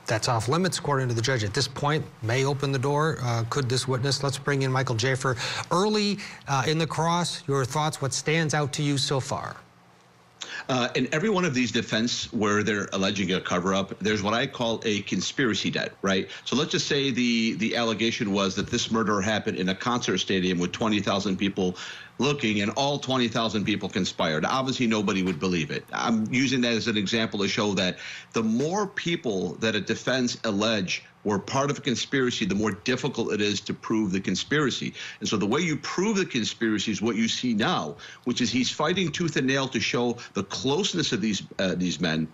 That's off limits, according to the judge. At this point, may open the door. Could this witness? Let's bring in Michael Jaafar. Early in the cross, your thoughts, what stands out to you so far? In every one of these defense where they're alleging a cover-up, there's what I call a conspiracy debt, right? So let's just say the allegation was that this murder happened in a concert stadium with 20,000 people looking, and all 20,000 people conspired. Obviously, nobody would believe it. I'm using that as an example to show that the more people that a defense allege were part of a conspiracy, the more difficult it is to prove the conspiracy. And so the way you prove the conspiracy is what you see now, which is he's fighting tooth and nail to show the closeness of these men,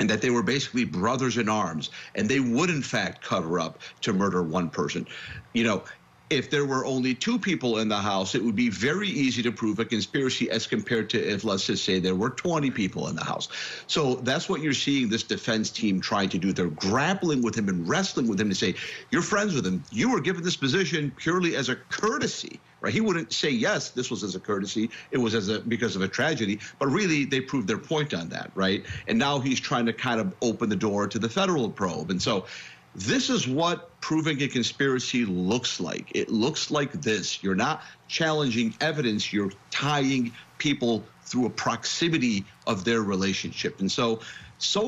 and that they were basically brothers in arms, and they would in fact cover up to murder one person. You know, if there were only two people in the house, it would be very easy to prove a conspiracy as compared to if, let's just say, there were 20 people in the house. So that's what you're seeing this defense team trying to do. They're grappling with him and wrestling with him to say, you're friends with him. You were given this position purely as a courtesy, right? He wouldn't say, yes, this was as a courtesy. It was because of a tragedy. But really, they proved their point on that, right? And now he's trying to kind of open the door to the federal probe. And so this is what proving a conspiracy looks like. It looks like this. You're not challenging evidence. You're tying people through a proximity of their relationship. And so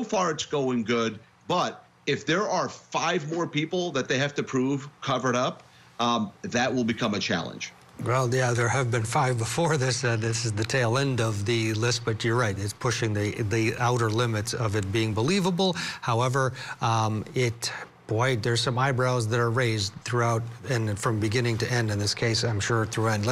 far it's going good. But if there are 5 more people that they have to prove covered up, that will become a challenge. Well, yeah, there have been 5 before this. This is the tail end of the list, but you're right. It's pushing the outer limits of it being believable. However, boy, there's some eyebrows that are raised throughout and from beginning to end in this case, I'm sure through end.